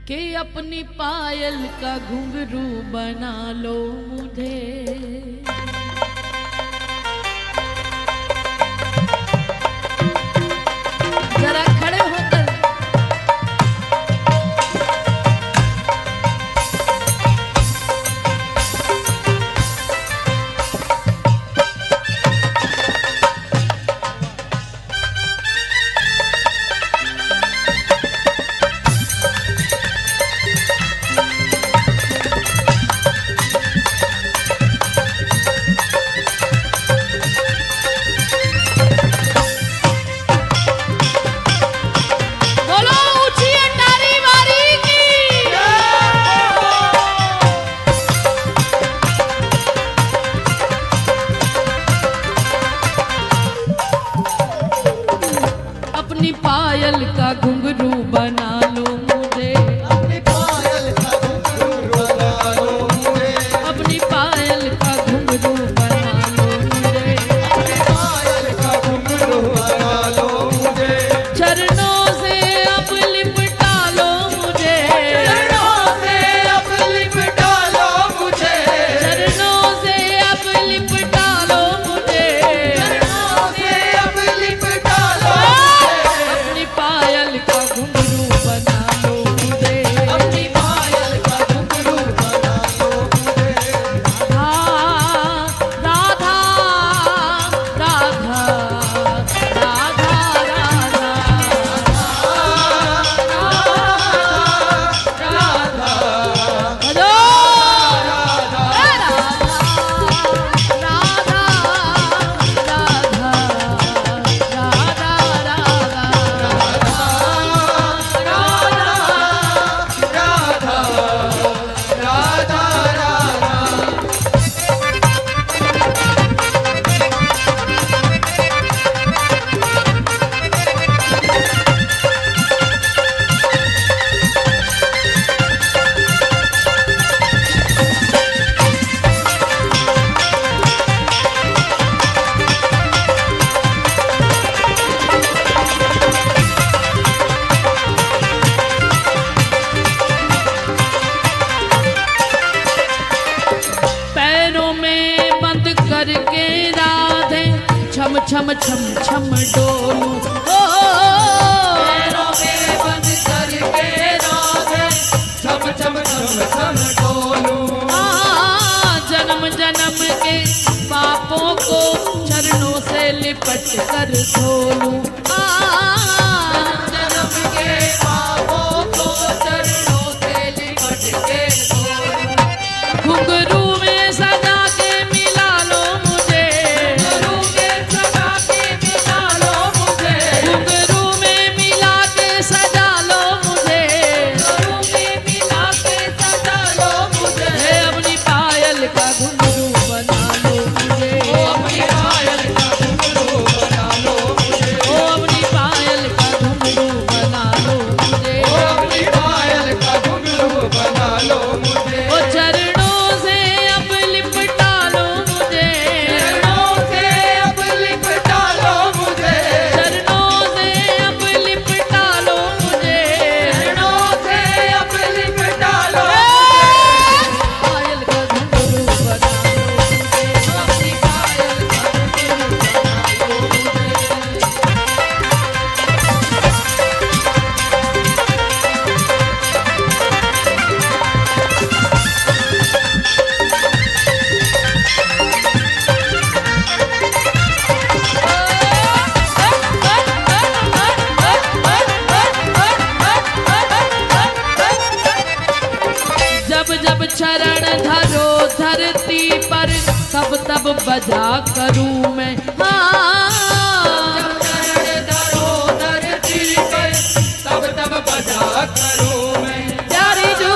कि अपनी पायल का घुंघरू बना लो मुझे। जरा खड़े होकर पायल का घुंघरू बना लो मुझे, अपनी पायल का घुंघरू बना लो मुझे, अपनी पायल का घुंघरू बना लो मुझे, अपनी पायल का घुंघरू बना लो मुझे। चरणों से अब लिपटा लो मुझे, चरणों से अब लिपटा लो मुझे, चरणों से अब लिपटा लो मुझे, चरणों से अब लिपटा लो अपनी पायल का घुंघरू बना लो मुझे, अपनी पायल का घुंघरू बना लो मुझे। राधा राधा राधा राधा पैरों में बंद करके राधे छम छम छम छम डोलू, पैरों में बंद करके राधे छम छम छम छम डोलूं। जन्म जन्म के पापों को चरणों से लिपट कर धोलू, जन्म के पापों को चरणों से लिपट के धोलूं। घुंघरू में सजा के मिला लो मुझे, घुंघरू में सजा के मिला लो मुझे, घुंघरू में मिला के सजा लो मुझे, घुंघरू में मिला के सजा लो मुझे। हे अपनी पायल का घुंघरू बना लो मुझे, अपनी पायल का घुंघरू बना लो मुझे, अपनी पायल का घुंघरू बना लो मुझे, अपनी पायल का घुंघरू बना लो मुझे। चरणों से अब लिपटा लो मुझे, चरणों से अब लिपटा लो मुझे, चरणों से अब लिपटा लो मुझे, चरणों से अब लिपटा लो पायल का घुंघरू बना लो मुझे, अपनी पायल का घुंघरू बना लो मुझे। जब जब चरण धरो धरती पर तब तब बजा करूं मैं, चरण धरो धरती पर तब तब बजा करूं मैं। प्यारी जू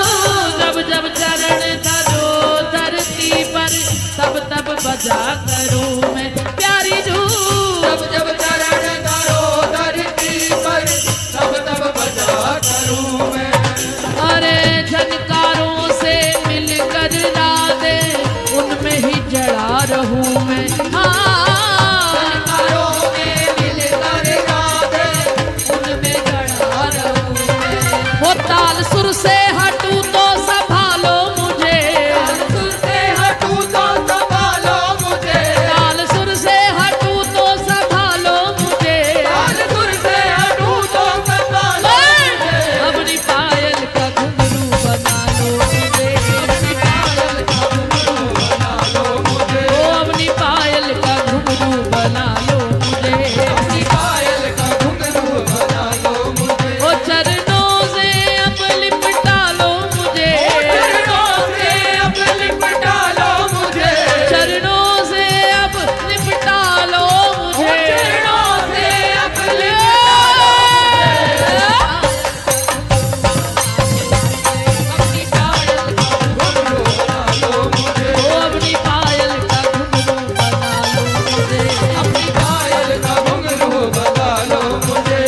जब जब चरण धरो धरती पर तब तब बजा करूं मैं, प्यारी जू जब जब चरण धरो धरती पर तब तब बजा करूं मैं। अरे झनकारों से मिलकर राधे उनमें ही जड़ा रहूं मैं, झनकारों में मिलकर राधे उनमें जड़ा रहूं मैं। वो ताल सुर से हटूं तो संभालो मुझे, ताल सुर से हटूं तो संभालो मुझे, ताल सुर से हटूं तो संभालो मुझे, ताल सुर से हटूं तो संभालो मुझे। अपनी पायल का घुंघरू बना लो मुझे, अपनी पायल का घुंघरू बना लो मुझे, ओ अपनी पायल का घुंघरू बना लो मुझे, अपनी पायल का घुंघरू बना लो मुझे, ओ चरणों से अब लिपटा लो मुझे, चरणों से अब लिपटा लो मुझे, चरणों से अब लिपटा लो मुझे, चरणों से अब लिपटा अपनी पायल का घुंघरू बना लो मुझे, ओ अपनी पायल का घुंघरू बना लो मुझे। अपनी पायल का घुंघरू बना लो मुझे।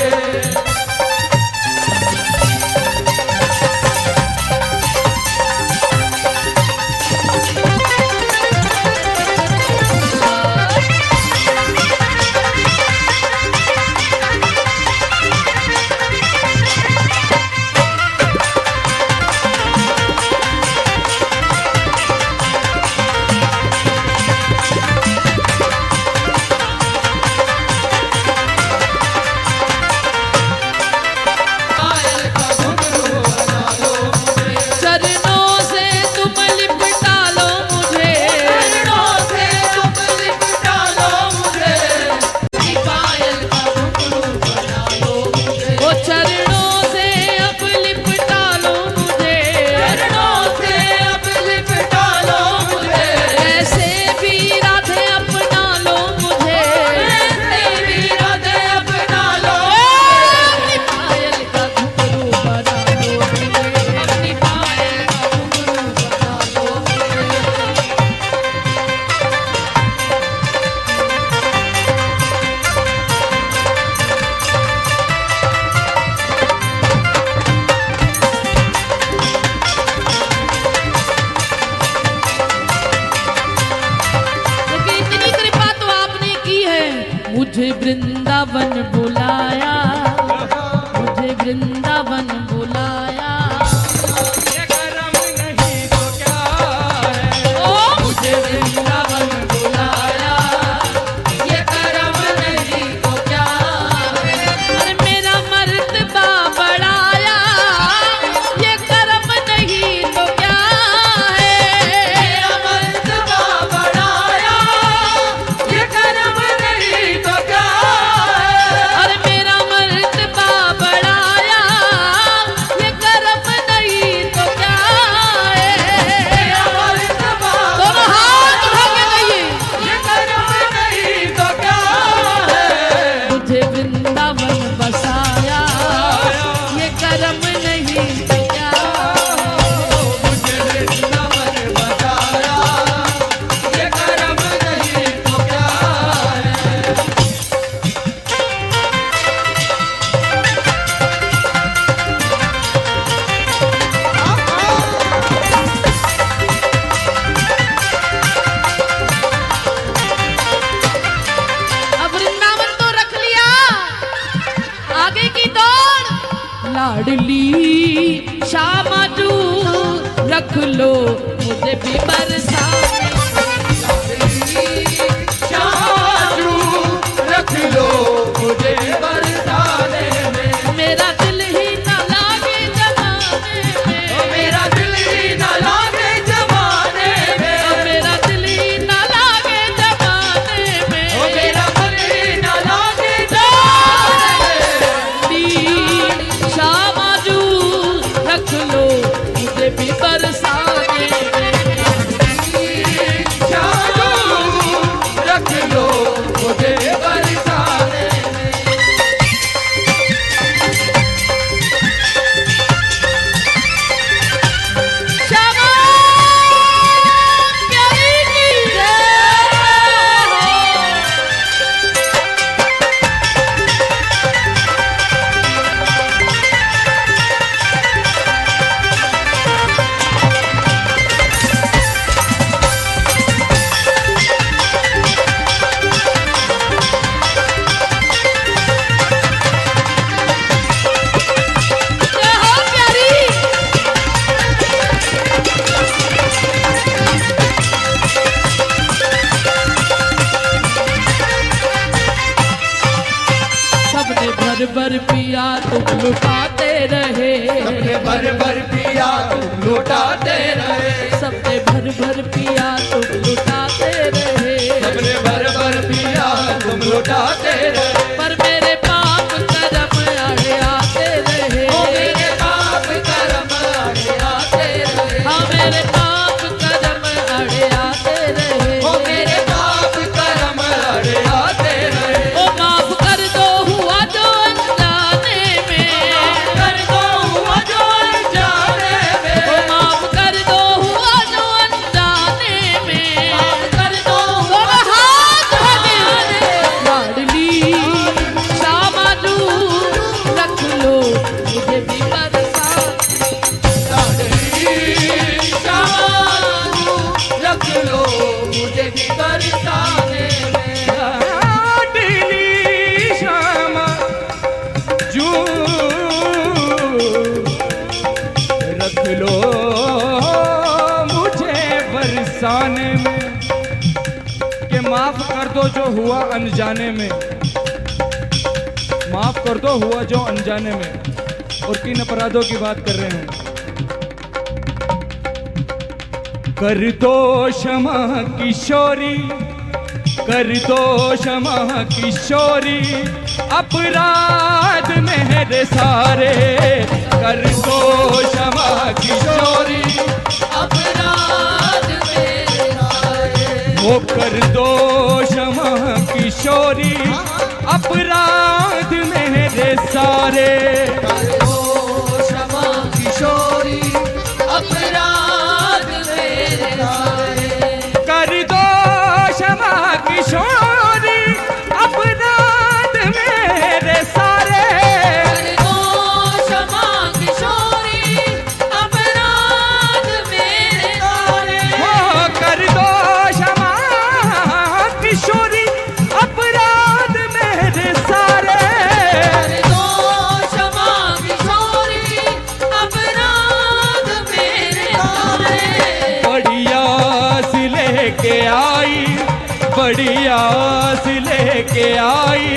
पायल का घुंघरू बना लो मुझे, चरणों से तुम लिपटा लो मुझे, चरणों से अब लिपटा लो मुझे, अपनी पायल का घुंघरू बना लो मुझे, ओ चरणों से अब लिपटा लो मुझे, चरणों से अब लिपटा लो मुझे, ऐसे भी राधे अपना लो मुझे, ऐसे भी राधे अपना लो, अपनी पायल का घुंघरू बना लो मुझे, अपनी पायल का घुंघरू बना लो मुझे। क्योंकि इतनी कृपा तो आपने की है, मुझे वृंदावन बुलाया, मुझे वृंदावन बुलाया, ये करम नहीं तो क्या है, ओ मुझे वृंदावन बुलाया, ये करम नहीं तो क्या है, अरे मेरा मर्तबा बढ़ाया, ये कर्म नहीं तो क्या है, मेरा मर्तबा बढ़ाया, ये करम नहीं तो क्या है, अरे मेरा मर्तबा बढ़ाया, ये कर्म नहीं तो क्या है। मेरा मर्तबा दोनों हाथ उठा के कहिए, ये करम नहीं तो क्या है, मुझे वृंदावन बसाया, ये कर्म नहीं तो क्या है। मुझे वृंदावन बताया, ये करम नहीं तो क्या है। अब वृंदावन तो रख लिया, आगे की दौड़ लाडली श्यामाजू रख लो मुझे भी बरसाने, शाजू रख लो मुझे बरसाने में, मेरा दिल ही न लागे जमाने में, मेरा दिल ही न लागे जमाने में, मेरा दिल ही न लागे जमाने में, मेरा दिल ही न लागे जमाने में। श्यामाजू रख लो मुझे भी बरसाने में। भर पिया तुम लुटाते रहे, सबने भर भर पिया तुम लुटाते रहे, सबने भर भर पिया तुम लुटाते रहे, सबने भर भर पिया तुम लुटाते रहे। पर मेरे पाप कर्म आड़े आते रहे, ओ मेरे पाप कर्म आड़े आते रहे, हाँ मेरे पाप कर्म आड़े आते रहे, ओ मेरे पाप कर्म आड़े आते रहे। ओ माफ कर दो हुआ जो अनजाने में, कर दो हुआ जो अनजाने में, ओ माफ कर दो हुआ जो अनजाने में, माफ कर दो हुआ दोनों हाथ हमारे लाडली शामालू रख लो मुझे भी बरसात, शामालू रख लो मुझे भी बरसाने में। लाडली श्यामा जू रख लो मुझे बरसाने में। कि माफ कर दो जो हुआ अनजाने में, माफ कर दो हुआ जो अनजाने में। और किन अपराधों की बात कर रहे हैं? कर दो क्षमा किशोरी, कर दो क्षमा किशोरी, अपराध मेरे सारे। कर दो क्षमा किशोरी, अपराध मेरे सारे, वो कर दो क्षमा किशोरी, अपराध मेरे सारे। ओ क्षमा किशोरी, अपराध मेरे सारे। कर दो क्षमा किशोरी, अपराध मेरे सारे। कर दो क्षमा किशोरी, अपराध मेरे सारे। हो कर दो क्षमा किशोरी, अपराध मेरे सारे। कर दो क्षमा किशोरी, अपराध मेरे सारे। बड़ी आस लेके आई, बड़ी आस लेके आई,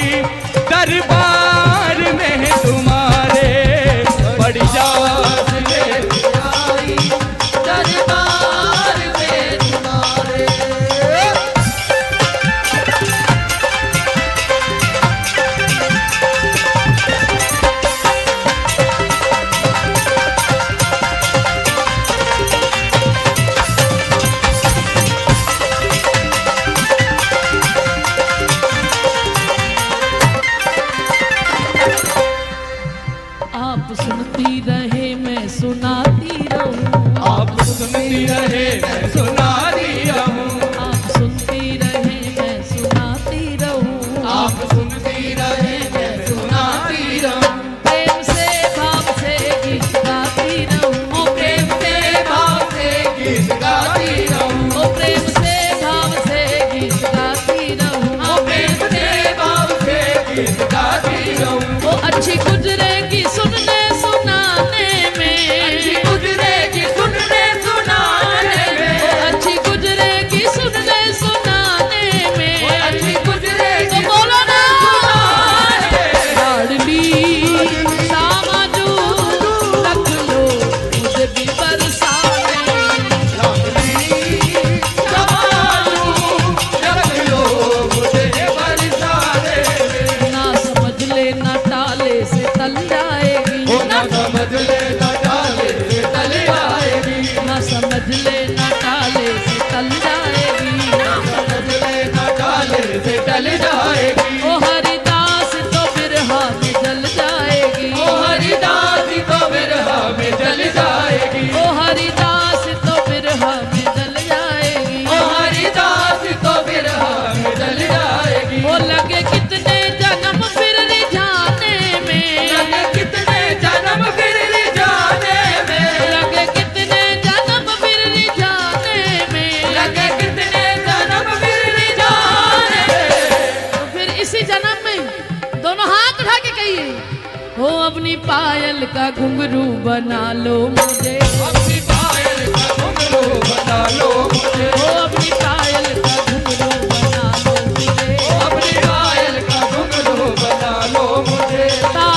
दरबार में तुम्हारे। बड़ी आस लेके आई दरबार में तुम्हारे। आप सुनती रहे मैं सुनाती रहूं, आप सुनती रहे मैं सुनाती रहूं, आप सुनती रहे मैं सुनाती रहूं, आप सुनती रहे मैं सुनाती रहूं। प्रेम से भाव से गीत गाती रहूं, ओ प्रेम से भाव से गीत गाती रहूं। ओ प्रेम से भाव से गीत गाती रहूं, ओ प्रेम से भाव से गीत गाती रहूं। वो अच्छी गुजरेगी सुनने सुनाने में, अच्छी गुजरेगी सुनने सुनाने में, वो अच्छी गुजरेगी सुनने सुनाने में, अच्छी गुजरेगी तो बोलो ना सुनाने में। लाडली सामाजू रख लो मुझे भी बरसाने, समालू रख लो मुझे बरसाने में। ना समझ ले ना टाले से तल जाएगी, ओ ना समझ ले ना डाले से तल आएगी, ना समझ ले ना टाले से तल जाएगी, ना समझ ले ना डाले से टल जाएगी। ओ हरिदास तो बिरहा में जल जाएगी, ओ हरिदास तो बिरहा में जल जाएगी, ओ हरिदास तो बिरहा में जल जाएगी, ओ हरिदास तो बिरहा में जल जाएगी। वो लगे कितने जन्म फिर रिझाने में, लगे कितने जन्म फिर जाने में, लगे कितने जन्म फिर रिझाने में, लगे कितने जन्म फिर जाने में। तो फिर इसी जन्म में दोनों हाथ उठा के कहिए, हो अपनी पायल का घुंघरू बना लो मुझे, अपनी पायल का घुंघरू बना लो मुझे, हो अपनी पायल का घुंघरू बना लो मुझे, अपनी पायल का घुंघरू बना लो मुझे। ताज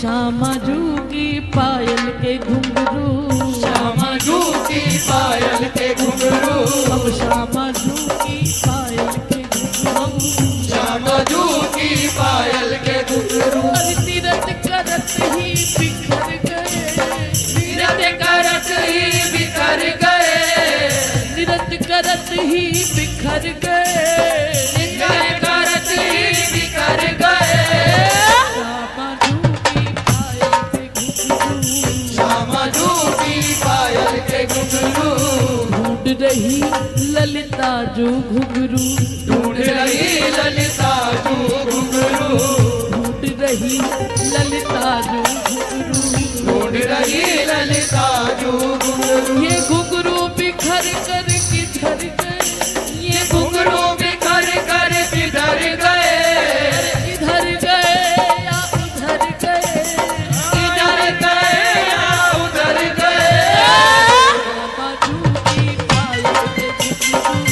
श्यामा जू की पायल के घुंघरू, श्यामा जू की पायल के घुंघरू, अब श्यामा जू की पायल के घुंघरू, श्यामा जू की पायल के घुंघरू। अरे तीरथ करत ही बिखर गए, तीरथ करत ही बिखर गए, तीरथ करत ही बिखर गए, तीरथ करत ही बिखर गए। श्यामा जू की पायल के घुंघरू, श्यामा जू की पायल के घुंघरू, ढूंढ रही ललिता जो घुंघरू, ढूंढ रही ललिता जू घुंघरू, ढूंढ रही ललिता जो घुंघरू, ढूंढ रही ललिता जू घुंघरू। ये घुंघरू बिखर कर किधर गए, ये घुंघरू बिखर कर किधर गए, इधर गए या उधर गए, इधर गए या उधर गए। श्यामा जू की पायल के घुंघरू,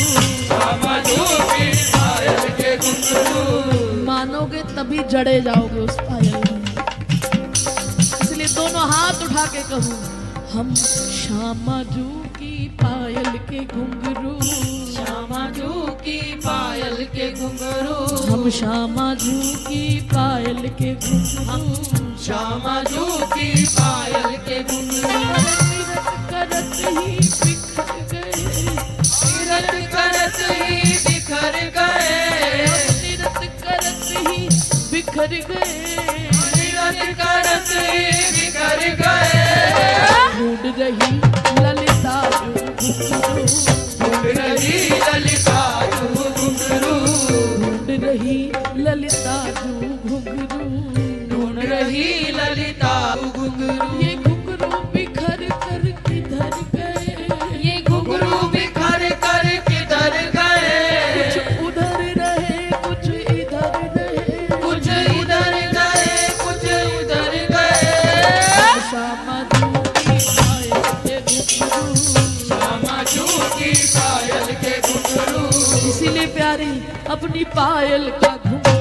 श्यामा जू की पायल के घुंघरू। मानोगे तभी जड़े जाओगे उस पायल में, इसलिए दोनों हाथ उठा के कहूँ, हम श्यामा जू की पायल के घुंघरू, श्यामा जू की पायल के घुंघरू, हम श्यामा जू की पायल के घुंघरू, श्यामा जू की पायल के घुंघरू। तीरथ करत ही बिखर गए, तीरथ करत ही बिखर गए, तीरथ करत ही बिखर गए, तीरथ करत ही बिखर गए। ढूंढ रही ललिता जो घुंघरू, ढूंढ रही ललिता जू घुंघरू, ढूंढ रही ललिता जो घुंघरू, ढूंढ रही ललिता जू घुंघरू। ये घुंघरू बिखर कर किधर गए, ये घुंघरू बिखर कर किधर गए, कुछ उधर रहे कुछ इधर रहे, कुछ इधर गए कुछ उधर गए। श्यामा जू की पायल के घुंघरू, श्यामा जू की पायल के घुंघरू, इसीलिए प्यारी अपनी पायल का घुंघरू,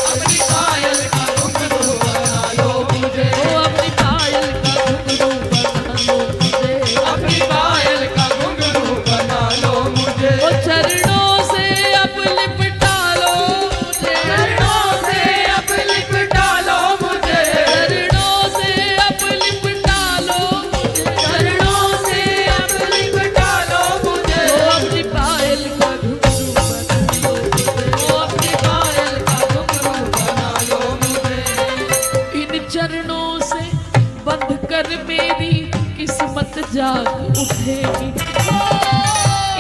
अपनी पायल का घुंघरू बना लो मुझे, ओ अपनी पायल का घुंघरू बना लो मुझे, अपनी पायल का घुंघरू बना लो मुझे। ओ चरणों से अब लिपटा लो मुझे, चरणों से अब लिपटा लो मुझे, चरणों से अब लिपटा लो मुझे, चरणों से अब लिपटा लो मुझे। ओ अपनी पायल का घुंघरू बना लो मुझे, ओ अपनी पायल का घुंघरू बना लो मुझे। इन चरणों से बंध कर मेरी किस्मत जाग उठेगी,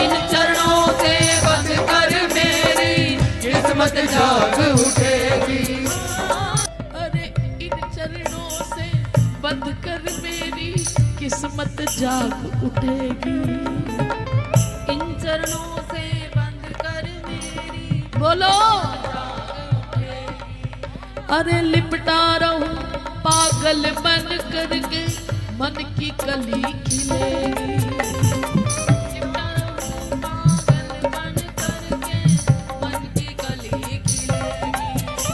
इन चरणों से बंध कर मेरी किस्मत जाग उठेगी। अरे इन चरणों से बंध कर मेरी किस्मत जाग उठेगी, इन चरणों से बंध कर मेरी बोलो अरे लिपटा रहूं पागल मन करके मन की कली खिलेगी,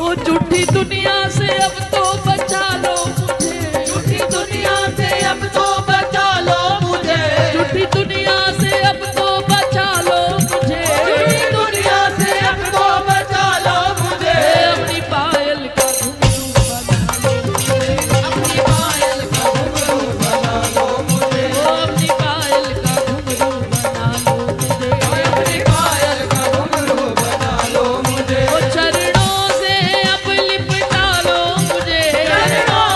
ओ झूठी दुनिया से अब तो बचा लो मुझे, झूठी दुनिया से अब तो बचा लो मुझे, झूठी दुनिया से अब तो बचा लो मुझे, झूठी दुनिया से अब तो बचा लो मुझे। अपनी पायल का घुंघरू बना लो मुझे, अपनी पायल का घुंघरू बना लो मुझे, ओ अपनी पायल का घुंघरू बना लो मुझे, अपनी पायल का घुंघरू बना लो मुझे। ओ चरणों से अब लिपटा लो मुझे, चरणों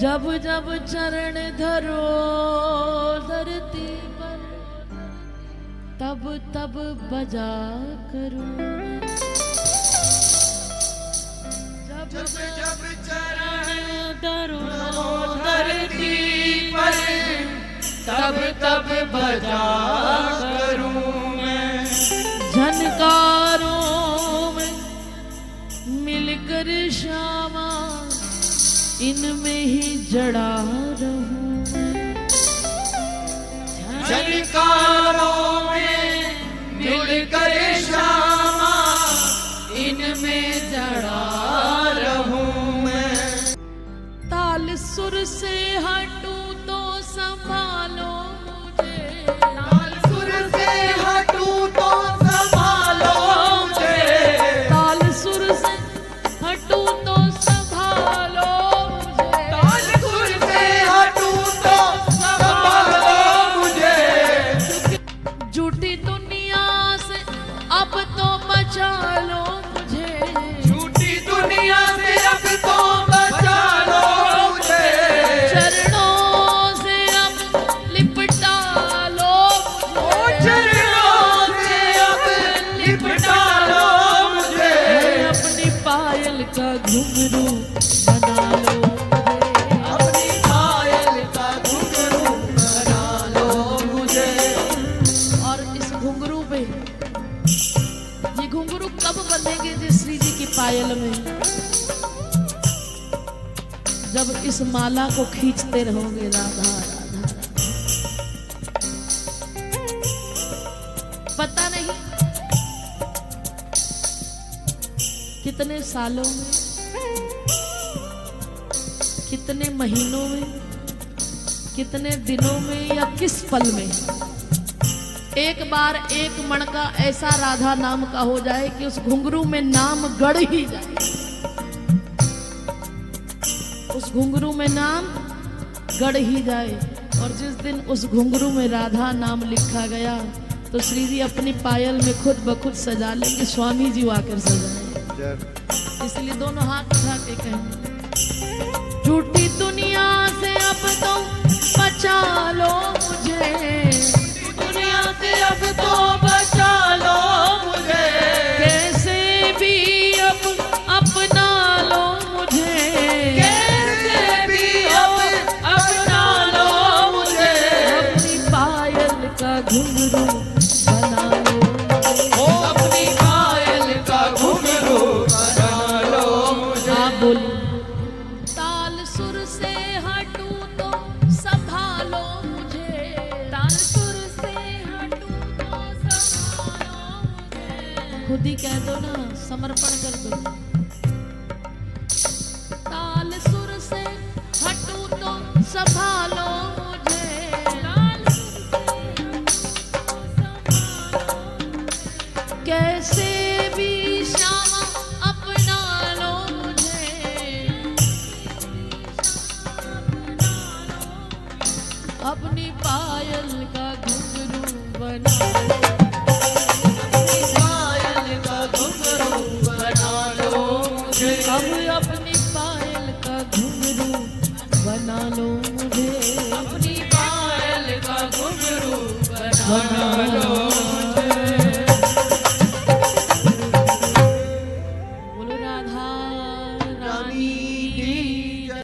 जब जब चरण धरो धरती पर, तब तब बजा करूं। जब जब चरण धरो धरती पर, तब तब बजा करूं मैं। झनकारों में मिलकर श्यामा, इनमें ही जड़ा रहूं मैं। झनकारों में मिलकर श्यामा, इनमें जड़ा रहूं मैं। ताल सुर से हटूं तो संभालो मुझे, ताल सुर से हटूं तो संभालो मुझे। ताल सुर से हटूं तो संभालो मुझे। ताल सुर से हटूं तो संभालो मुझे। झूठी दुनिया से अब तो बचा लो मुझे। झूठी दुनिया से अब तो बचा लो मुझे। चरणों से अब लिपटा लो मुझे। चरणों से अब लिपटा लो मुझे। अपनी पायल का घुंघरू बना लो मुझे। अपनी पायल का घुंघरू बना लो मुझे। और इस घुंघरू पे, ये घुंघरू कब बंधेंगे जी श्री जी की पायल में? जब इस माला को खींचते रहोगे राधा राधा राधा। पता नहीं कितने सालों में, कितने महीनों में, कितने दिनों में या किस पल में एक बार एक मण का ऐसा राधा नाम का हो जाए कि उस घुंघरू में नाम गड़ ही जाए। उस घुंघरू में नाम गड़ ही जाए। और जिस दिन उस घुंघरू में राधा नाम लिखा गया तो श्री जी अपनी पायल में खुद ब खुद सजा लेंगे, स्वामी जी आकर सजाएंगे। इसलिए दोनों हाथ उठा के कहेंगे, झूठी दुनिया से अब तो बचा लो मुझे। दुनिया से अब तो बचा लो मुझे। कैसे भी अब अपना लो मुझे। कैसे भी अब अपना लो मुझे। अपनी पायल का घुंघरू बना लो मुझे। ओ अपनी पायल का घुंघरू बना लो मुझे। आप बोलिए, ताल सुर से हटूं तो संभालो मुझे। ताल सुर से हटूं तो संभालो मुझे। खुद ही कह दो ना, समर्पण कर दो। ताल सुर से हटूं तो संभालो मुझे। ताल सुर से कैसे भी श्यामा अपना लो मुझे। अपनी पायल का घुंघरू बना लो। अपनी पायल का घुंघरू बना लो मुझे। अब अपनी पायल का घुंघरू बना लो मुझे। अपनी पायल का घुंघरू बना बना